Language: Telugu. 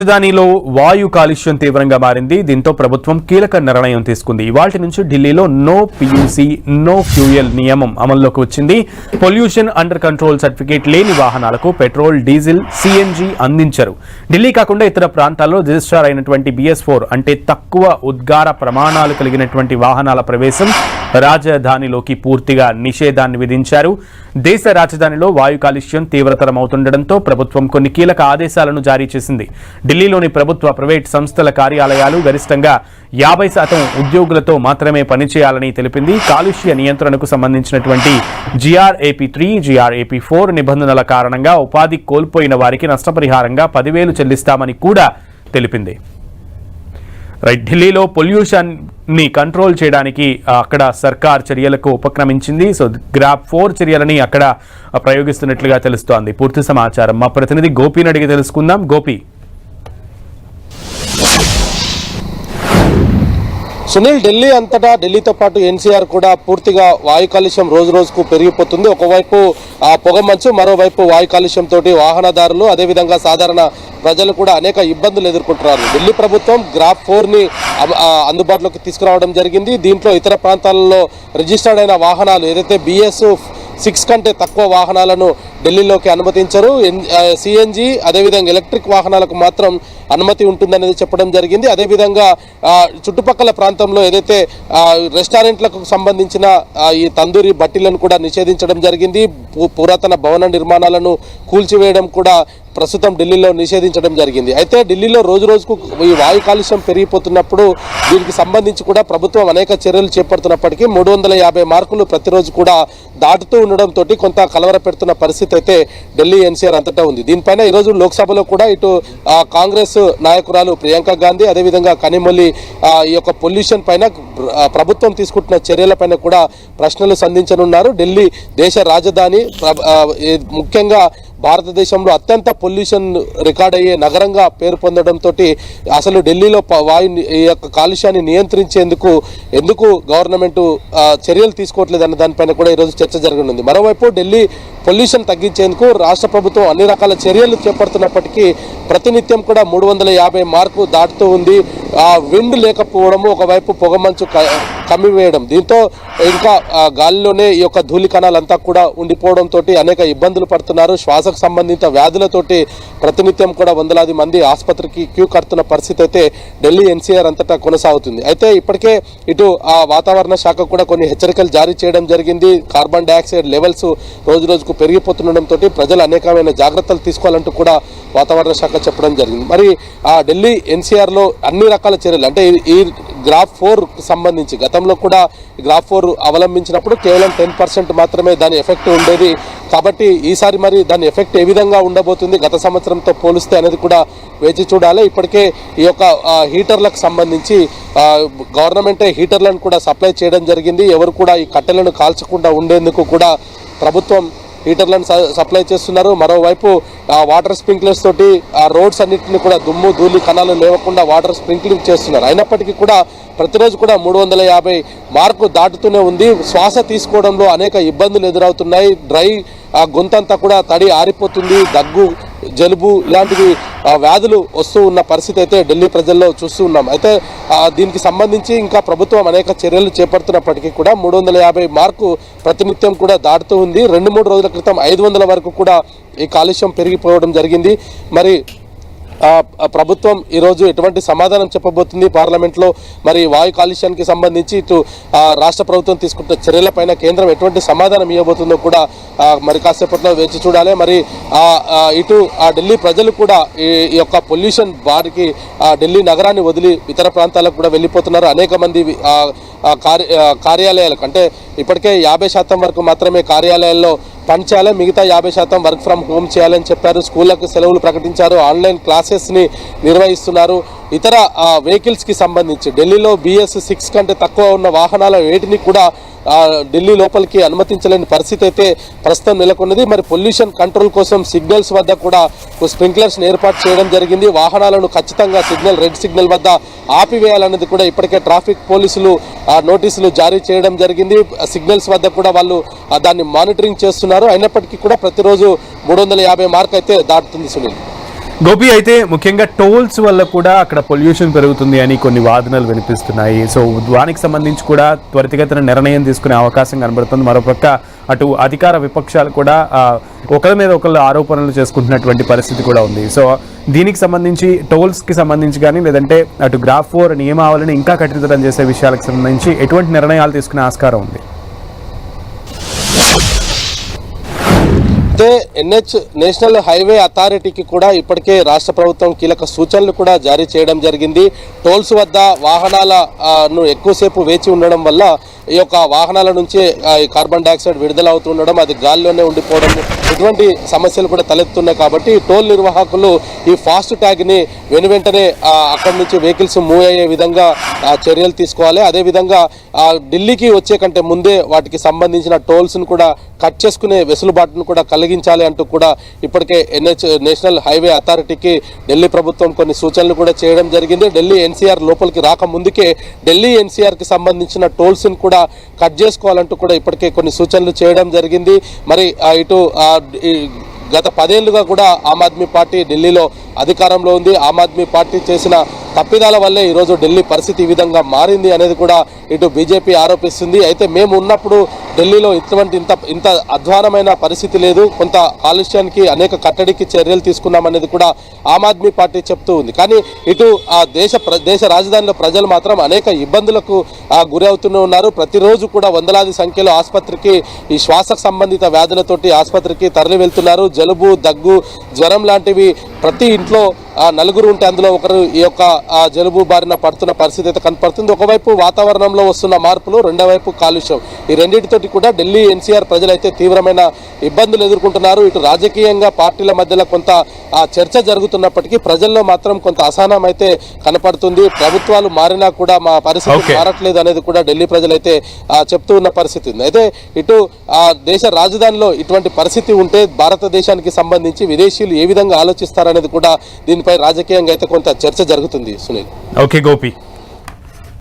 రాజధానిలో వాయు కాలుష్యం తీవ్రంగా మారింది. దీంతో ప్రభుత్వం కీలక నిర్ణయం తీసుకుంది. ఇవాల్టి నుంచి ఢిల్లీలో నో పియూసీ నో ఫ్యూయల్ నియమం అమల్లోకి వచ్చింది. పొల్యూషన్ అండర్ కంట్రోల్ సర్టిఫికేట్ లేని వాహనాలకు పెట్రోల్, డీజిల్, సిఎన్జి అందించరు. ఢిల్లీ కాకుండా ఇతర ప్రాంతాల్లో రిజిస్టర్ అయినటువంటి BS4 అంటే తక్కువ ఉద్గార ప్రమాణాలు కలిగినటువంటి వాహనాల ప్రవేశం రాజధానిలోకి పూర్తిగా నిషేధాన్ని విధించారు. దేశ రాజధానిలో వాయు కాలుష్యం తీవ్రతరమవుతుండటంతో ప్రభుత్వం కొన్ని కీలక ఆదేశాలను జారీ చేసింది. ఢిల్లీలోని ప్రభుత్వ, ప్రైవేట్ సంస్థల కార్యాలయాలు గరిష్టంగా 50% ఉద్యోగులతో మాత్రమే పనిచేయాలని తెలిపింది. కాలుష్య నియంత్రణకు సంబంధించినటువంటి GRAP3, GRAP4 నిబంధనల కారణంగా ఉపాధి కోల్పోయిన వారికి నష్టపరిహారంగా 10,000 చెల్లిస్తామని కూడా తెలిపింది. ఢిల్లీలో పొల్యూషన్ ని కంట్రోల్ చేయడానికి అక్కడ సర్కార్ చర్యలకు ఉపక్రమించింది. సో GRAP4 చర్యలని అక్కడ ప్రయోగిస్తున్నట్లుగా తెలుస్తోంది. పూర్తి సమాచారం మా ప్రతినిధి గోపిని అడిగి తెలుసుకుందాం. గోపి, సునీల్, ఢిల్లీ అంతటా, ఢిల్లీతో పాటు NCR కూడా పూర్తిగా వాయు కాలుష్యం రోజు రోజుకు పెరిగిపోతుంది. ఒకవైపు పొగమంచు, మరోవైపు వాయు కాలుష్యంతో వాహనదారులు, అదేవిధంగా సాధారణ ప్రజలు కూడా అనేక ఇబ్బందులు ఎదుర్కొంటున్నారు. ఢిల్లీ ప్రభుత్వం GRAP4ని అందుబాటులోకి తీసుకురావడం జరిగింది. దీంట్లో ఇతర ప్రాంతాలలో రిజిస్టర్డ్ అయిన వాహనాలు ఏదైతే BS6 కంటే తక్కువ వాహనాలను ఢిల్లీలోకి అనుమతించరు. CNG అదేవిధంగా ఎలక్ట్రిక్ వాహనాలకు మాత్రం అనుమతి ఉంటుందనేది చెప్పడం జరిగింది. అదేవిధంగా చుట్టుపక్కల ప్రాంతంలో ఏదైతే రెస్టారెంట్లకు సంబంధించిన ఈ తందూరి బట్టీలను కూడా నిషేధించడం జరిగింది. పురాతన భవన నిర్మాణాలను కూల్చివేయడం కూడా ప్రస్తుతం ఢిల్లీలో నిషేధించడం జరిగింది. అయితే ఢిల్లీలో రోజు రోజుకు ఈ వాయు కాలుష్యం పెరిగిపోతున్నప్పుడు దీనికి సంబంధించి కూడా ప్రభుత్వం అనేక చర్యలు చేపడుతున్నప్పటికీ 350 మార్కులు ప్రతిరోజు కూడా దాటుతూ ఉండడంతో కొంత కలవర పెడుతున్న పరిస్థితి అయితే ఢిల్లీ NCR అంతటా ఉంది. దీనిపైన ఈరోజు లోక్సభలో కూడా ఇటు కాంగ్రెస్ నాయకురాలు ప్రియాంక గాంధీ, అదేవిధంగా కనిమొల్లి ఈ యొక్క పొల్యూషన్ పైన ప్రభుత్వం తీసుకుంటున్న చర్యలపైన కూడా ప్రశ్నలు సంధించనున్నారు. ఢిల్లీ దేశ రాజధాని, ముఖ్యంగా భారతదేశంలో అత్యంత పొల్యూషన్ రికార్డ్ అయ్యే నగరంగా పేరు పొందడంతో అసలు ఢిల్లీలో వాయు ఈ యొక్క కాలుష్యాన్ని నియంత్రించేందుకు ఎందుకు గవర్నమెంట్ చర్యలు తీసుకోవట్లేదు అన్న దానిపైన కూడా ఈరోజు చర్చ జరగనుంది. మరోవైపు ఢిల్లీ పొల్యూషన్ తగ్గించేందుకు రాష్ట్ర ప్రభుత్వం అన్ని రకాల చర్యలు చేపడుతున్నప్పటికీ ప్రతినిత్యం కూడా 350 మార్కు దాటుతూ ఉంది. విండ్ లేకపోవడము, ఒకవైపు పొగమంచు కమ్మివేయడం, దీంతో ఇంకా గాలిలోనే ఈ యొక్క ధూళి కణాలంతా కూడా ఉండిపోవడంతో అనేక ఇబ్బందులు పడుతున్నారు. శ్వాసకు సంబంధిత వ్యాధులతోటి ప్రతినిత్యం కూడా వందలాది మంది ఆసుపత్రికి క్యూ కడుతున్న పరిస్థితి అయితే ఢిల్లీ NCR అంతటా కొనసాగుతుంది. అయితే ఇప్పటికే ఇటు వాతావరణ శాఖ కూడా కొన్ని హెచ్చరికలు జారీ చేయడం జరిగింది. కార్బన్ డైఆక్సైడ్ లెవెల్స్ రోజు రోజుకు పెరిగిపోతుండడంతో ప్రజలు అనేకమైన జాగ్రత్తలు తీసుకోవాలంటూ కూడా వాతావరణ శాఖ చెప్పడం జరిగింది. మరి ఢిల్లీ NCRలో అన్ని రకాల చర్యలు, అంటే ఈ GRAP4 సంబంధించి గతంలో కూడా GRAP4 అవలంబించినప్పుడు కేవలం 10% మాత్రమే దాని ఎఫెక్ట్ ఉండేది. కాబట్టి ఈసారి మరి దాని ఎఫెక్ట్ ఏ విధంగా ఉండబోతుంది గత సంవత్సరంతో పోలిస్తే అనేది కూడా వేచి చూడాలి. ఇప్పటికే ఈ యొక్క హీటర్లకు సంబంధించి గవర్నమెంటే హీటర్లను కూడా సప్లై చేయడం జరిగింది. ఎవరు కూడా ఈ కట్టెలను కాల్చకుండా ఉండేందుకు కూడా ప్రభుత్వం హీటర్లను సప్లై చేస్తున్నారు. మరోవైపు వాటర్ స్ప్రింక్లర్స్ తోటి రోడ్స్ అన్నింటినీ కూడా దుమ్ము, ధూళి కణాలు లేవకుండా వాటర్ స్ప్రింక్లింగ్ చేస్తున్నారు. అయినప్పటికీ కూడా ప్రతిరోజు కూడా 350 మార్కు దాటుతూనే ఉంది. శ్వాస తీసుకోవడంలో అనేక ఇబ్బందులు ఎదురవుతున్నాయి. డ్రై గొంతంతా కూడా తడి ఆరిపోతుంది. దగ్గు, జలుబు ఇలాంటివి వ్యాధులు వస్తూ ఉన్న పరిస్థితి అయితే ఢిల్లీ ప్రజల్లో చూస్తూ ఉన్నాం. అయితే దీనికి సంబంధించి ఇంకా ప్రభుత్వం అనేక చర్యలు చేపడుతున్నప్పటికీ కూడా 350 మార్కు ప్రతినిత్యం కూడా దాటుతూ ఉంది. 2-3 రోజుల క్రితం 500 వరకు కూడా ఈ కాలుష్యం పెరిగిపోవడం జరిగింది. మరి ప్రభుత్వం ఈరోజు ఎటువంటి సమాధానం చెప్పబోతుంది పార్లమెంట్లో? మరి వాయు కాలుష్యానికి సంబంధించి ఇటు రాష్ట్ర ప్రభుత్వం తీసుకుంటున్న చర్యలపైన కేంద్రం ఎటువంటి సమాధానం ఇవ్వబోతుందో కూడా మరి కాసేపట్లో వేచి చూడాలి. మరి ఇటు ఢిల్లీ ప్రజలు కూడా ఈ యొక్క పొల్యూషన్ బారికి ఢిల్లీ నగరాన్ని వదిలి ఇతర ప్రాంతాలకు కూడా వెళ్ళిపోతున్నారు. అనేక మంది కార్యాలయాలకు, అంటే ఇప్పటికే 50% వరకు మాత్రమే కార్యాలయాల్లో పనిచేయాలి, మిగతా 50% వర్క్ ఫ్రమ్ హోమ్ చేయాలని చెప్పారు. స్కూళ్లకు సెలవులు ప్రకటించారు. ఆన్లైన్ క్లాసెస్ని నిర్వహిస్తున్నారు. ఇతర వెహికల్స్కి సంబంధించి ఢిల్లీలో BS6 కంటే తక్కువ ఉన్న వాహనాల వేటిని కూడా ఢిల్లీ లోపలికి అనుమతించలేని పరిస్థితి అయితే ప్రస్తుతం నెలకొన్నది. మరి పొల్యూషన్ కంట్రోల్ కోసం సిగ్నల్స్ వద్ద కూడా స్ప్రింక్లర్స్ని ఏర్పాటు చేయడం జరిగింది. వాహనాలను ఖచ్చితంగా రెడ్ సిగ్నల్ వద్ద ఆపివేయాలన్నది కూడా ఇప్పటికే ట్రాఫిక్ పోలీసులు నోటీసులు జారీ చేయడం జరిగింది. సిగ్నల్స్ వద్ద కూడా వాళ్ళు దాన్ని మానిటరింగ్ చేస్తున్నారు. అయినప్పటికీ కూడా ప్రతిరోజు 350 మార్క్ అయితే దాటుతుంది సునీల్. గోపి, అయితే ముఖ్యంగా టోల్స్ వల్ల కూడా అక్కడ పొల్యూషన్ పెరుగుతుంది అని కొన్ని వాదనలు వినిపిస్తున్నాయి. సో దానికి సంబంధించి కూడా త్వరితగతిన నిర్ణయం తీసుకునే అవకాశం కనబడుతుంది. మరోపక్క అటు అధికార విపక్షాలు కూడా ఒకరి మీద ఒకళ్ళు ఆరోపణలు చేసుకుంటున్నటువంటి పరిస్థితి కూడా ఉంది. సో దీనికి సంబంధించి టోల్స్కి సంబంధించి కానీ లేదంటే అటు గ్రాఫ్ 4 నియమావళిని ఇంకా కఠినతరం చేసే విషయాలకు సంబంధించి ఎటువంటి నిర్ణయాలు తీసుకునే ఆస్కారం ఉంది? అయితే నేషనల్ హైవే అథారిటీకి కూడా ఇప్పటికే రాష్ట్ర ప్రభుత్వం కీలక సూచనలు కూడా జారీ చేయడం జరిగింది. టోల్స్ వద్ద వాహనాలను ఎక్కువసేపు వేచి ఉండడం వల్ల ఈ యొక్క వాహనాల నుంచి ఈ కార్బన్ డైఆక్సైడ్ విడుదల అవుతుండడం, అది గాల్లోనే ఉండిపోవడం, ఇటువంటి సమస్యలు కూడా తలెత్తున్నాయి. కాబట్టి టోల్ నిర్వాహకులు ఈ ఫాస్ట్ ట్యాగ్ని వెనువెంటనే అక్కడి నుంచి వెహికల్స్ మూవ్ అయ్యే విధంగా చర్యలు తీసుకోవాలి. అదేవిధంగా ఢిల్లీకి వచ్చే కంటే ముందే వాటికి సంబంధించిన టోల్స్ను కూడా కట్ చేసుకునే వెసులుబాటును కూడా కలిగించాలి అంటూ కూడా ఇప్పటికే నేషనల్ హైవే అథారిటీకి ఢిల్లీ ప్రభుత్వం కొన్ని సూచనలు కూడా చేయడం జరిగింది. ఢిల్లీ ఎన్సీఆర్ లోపలికి రాకముందుకే ఢిల్లీ ఎన్సీఆర్కి సంబంధించిన టోల్స్ని కూడా కట్ చేసుకోవాలంటూ కూడా ఇప్పటికే కొన్ని సూచనలు చేయడం జరిగింది. మరి ఇటు గత 10 ఏళ్లుగా కూడా ఆమ్ ఆద్మీ పార్టీ ఢిల్లీలో అధికారంలో ఉంది. ఆమ్ ఆద్మీ పార్టీ చేసిన తప్పిదాల వల్లే ఈరోజు ఢిల్లీ పరిస్థితి ఈ విధంగా మారింది అనేది కూడా ఇటు బీజేపీ ఆరోపిస్తుంది. అయితే మేము ఉన్నప్పుడు ఢిల్లీలో ఇంత అధ్వానమైన పరిస్థితి లేదు, కొంత కాలుష్యానికి అనేక కట్టడికి చర్యలు తీసుకున్నామనేది కూడా ఆమ్ ఆద్మీ పార్టీ చెప్తూ ఉంది. కానీ ఇటు దేశ రాజధానిలో ప్రజలు మాత్రం అనేక ఇబ్బందులకు గురి అవుతూనే ఉన్నారు. ప్రతిరోజు కూడా వందలాది సంఖ్యలో ఆసుపత్రికి ఈ శ్వాస సంబంధిత వ్యాధులతోటి ఆసుపత్రికి తరలి వెళ్తున్నారు. జలుబు, దగ్గు, జ్వరం లాంటివి ప్రతి ఇంట్లో నలుగురు ఉంటే అందులో ఒకరు ఈ యొక్క జలుబు బారిన పడుతున్న పరిస్థితి అయితే కనపడుతుంది. ఒకవైపు వాతావరణంలో వస్తున్న మార్పులు, రెండో వైపు కాలుష్యం, ఈ రెండింటితోటి కూడా ఢిల్లీ ఎన్సీఆర్ ప్రజలైతే తీవ్రమైన ఇబ్బందులు ఎదుర్కొంటున్నారు. ఇటు రాజకీయంగా పార్టీల మధ్యలో కొంత చర్చ జరుగుతున్నప్పటికీ ప్రజల్లో మాత్రం కొంత అసహనం అయితే కనపడుతుంది. ప్రభుత్వాలు మారినా కూడా మా పరిస్థితి మారట్లేదు అనేది కూడా ఢిల్లీ ప్రజలైతే చెప్తూ ఉన్న పరిస్థితి ఉంది. అయితే ఇటు దేశ రాజధానిలో ఇటువంటి పరిస్థితి ఉంటే భారతదేశానికి సంబంధించి విదేశీయులు ఏ విధంగా ఆలోచిస్తారనేది కూడా దీనిపై రాజకీయంగా అయితే కొంత చర్చ జరుగుతుంది. సునీల్. ఓకే గోపి.